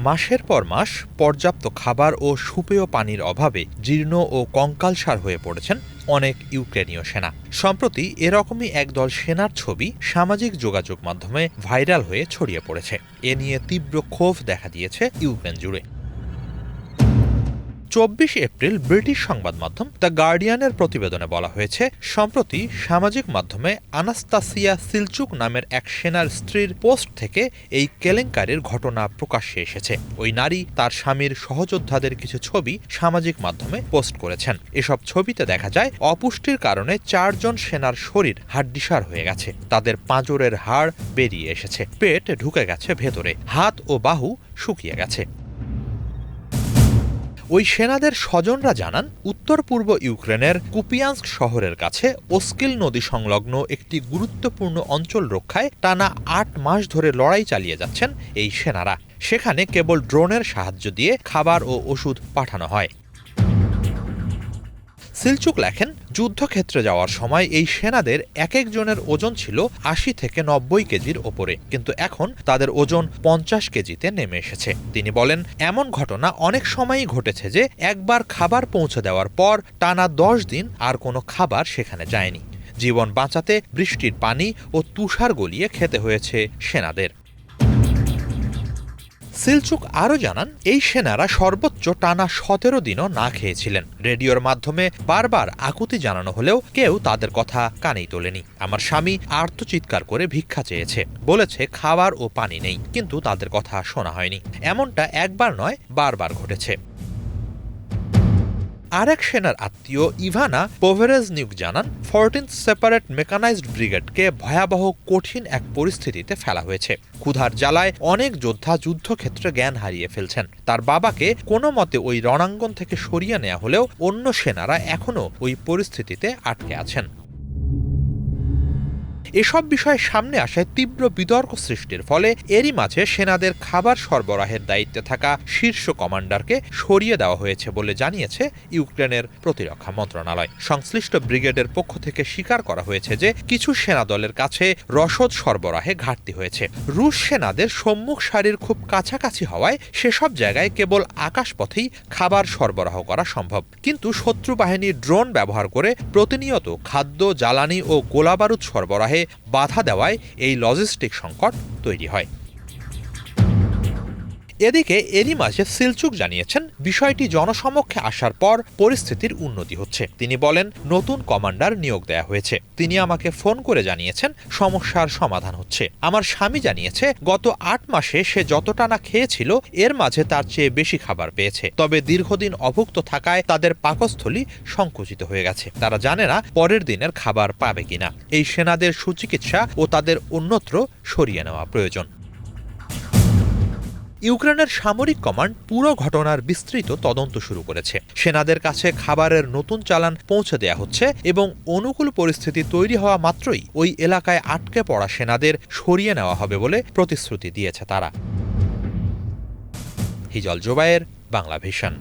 মাসের পর মাস পর্যাপ্ত খাবার ও সুপেয় পানির অভাবে জীর্ণ ও কঙ্কালসার হয়ে পড়েছেন অনেক ইউক্রেনীয় সেনা। সম্প্রতি এরকমই একদল সেনার ছবি সামাজিক যোগাযোগ মাধ্যমে ভাইরাল হয়ে ছড়িয়ে পড়েছে। এ নিয়ে তীব্র ক্ষোভ দেখা দিয়েছে ইউক্রেন জুড়ে। ২৪ এপ্রিল ব্রিটিশ সংবাদ মাধ্যম দ্য গার্ডিয়ানের প্রতিবেদনে বলা হয়েছে, সম্প্রতি সামাজিক মাধ্যমে আনাস্তাসিয়া সিলচুক নামের এক সেনার স্ত্রীর পোস্ট থেকে এই কেলেঙ্কারির ঘটনা প্রকাশ্যে এসেছে। ওই নারী তার স্বামীর সহযোদ্ধাদের কিছু ছবি সামাজিক মাধ্যমে পোস্ট করেছেন। এসব ছবিতে দেখা যায় অপুষ্টির কারণে ৪ জন সেনার শরীর হাড্ডিসার হয়ে গেছে, তাদের পাঁজরের হাড় বেরিয়ে এসেছে, পেট ঢুকে গেছে ভেতরে, হাত ও বাহু শুকিয়ে গেছে। ওই সেনাদের স্বজনরা জানান, উত্তর পূর্ব ইউক্রেনের কুপিয়ান্স্ক শহরের কাছে ওস্কিল নদী সংলগ্ন একটি গুরুত্বপূর্ণ অঞ্চল রক্ষায় টানা ৮ মাস ধরে লড়াই চালিয়ে যাচ্ছেন এই সেনারা। সেখানে কেবল ড্রোনের সাহায্য দিয়ে খাবার ও ওষুধ পাঠানো হয়। সিলচুক লেখেন, যুদ্ধক্ষেত্রে যাওয়ার সময় এই সেনাদের এক একজনের ওজন ছিল ৮০ থেকে ৯০ কেজির ওপরে, কিন্তু এখন তাদের ওজন ৫০ কেজিতে নেমে এসেছে। তিনি বলেন, এমন ঘটনা অনেক সময়ই ঘটেছে যে একবার খাবার পৌঁছে দেওয়ার পর টানা ১০ দিন আর কোনো খাবার সেখানে যায়নি। জীবন বাঁচাতে বৃষ্টির পানি ও তুষার গলিয়ে খেতে হয়েছে সেনাদের। সিলচুক আরও জানান, এই সেনারা সর্বোচ্চ টানা ১৭ দিনও না খেয়েছিলেন। রেডিওর মাধ্যমে বারবার আকুতি জানানো হলেও কেউ তাদের কথা কানেই তোলেনি। আমার স্বামী আর্তচিৎকার করে ভিক্ষা চেয়েছে, বলেছে খাবার ও পানি নেই, কিন্তু তাদের কথা শোনা হয়নি। এমনটা একবার নয়, বারবার ঘটেছে। আরেক সেনার আত্মীয় ইভানা পোভেরেজনিউক জানান, 14th সেপারেট মেকানাইজড ব্রিগেডকে ভয়াবহ কঠিন এক পরিস্থিতিতে ফেলা হয়েছে। ক্ষুধার জ্বালায় অনেক যোদ্ধা যুদ্ধক্ষেত্রে জ্ঞান হারিয়ে ফেলছেন। তার বাবাকে কোনো মতে ওই রণাঙ্গন থেকে সরিয়ে নেওয়া হলেও অন্য সেনারা এখনও ওই পরিস্থিতিতে আটকে আছেন। এসব বিষয় সামনে আসায় তীব্র বিতর্ক সৃষ্টির ফলে এরই মাঝে সেনাদের খাবার সরবরাহের দায়িত্বে থাকা শীর্ষ কমান্ডারকে সরিয়ে দেওয়া হয়েছে বলে জানিয়েছে ইউক্রেনের প্রতিরক্ষা মন্ত্রণালয়। সংশ্লিষ্ট ব্রিগেডের পক্ষ থেকে স্বীকার করা হয়েছে যে কিছু সেনা দলের কাছে রসদ সরবরাহে ঘাটতি হয়েছে। রুশ সেনাদের সম্মুখ সারির খুব কাছাকাছি হওয়ায় সেসব জায়গায় কেবল আকাশপথেই খাবার সরবরাহ করা সম্ভব, কিন্তু শত্রু বাহিনীর ড্রোন ব্যবহার করে প্রতিনিয়ত খাদ্য, জ্বালানি ও গোলাবারুদ সরবরাহে বাধা দেওয়ায় এই লজিস্টিক সংকট তৈরি হয়। এদিকে এরই মাঝে সিলচুক জানিয়েছেন, বিষয়টি জনসমক্ষে আসার পর পরিস্থিতির উন্নতি হচ্ছে। তিনি বলেন, নতুন কমান্ডার নিয়োগ দেয়া হয়েছে। তিনি আমাকে ফোন করে জানিয়েছেন সমস্যার সমাধান হচ্ছে। আমার স্বামী জানিয়েছে, গত ৮ মাসে সে যতটা না খেয়েছিল এর মাঝে তার চেয়ে বেশি খাবার পেয়েছে। তবে দীর্ঘদিন অভুক্ত থাকায় তাদের পাকস্থলী সংকুচিত হয়ে গেছে। তারা জানে না পরের দিনের খাবার পাবে কিনা। এই সেনাদের সুচিকিৎসা ও তাদের অন্যত্র সরিয়ে নেওয়া প্রয়োজন। ইউক্রেনের সামরিক কমান্ড পুরো ঘটনার বিস্তৃত তদন্ত শুরু করেছে। সেনাদের কাছে খাবারের নতুন চালান পৌঁছে দেয়া হচ্ছে এবং অনুকূল পরিস্থিতি তৈরি হওয়া মাত্রই ওই এলাকায় আটকে পড়া সেনাদের সরিয়ে নেওয়া হবে বলে প্রতিশ্রুতি দিয়েছে তারা। হিজল জোবায়ের, বাংলা ভিশন।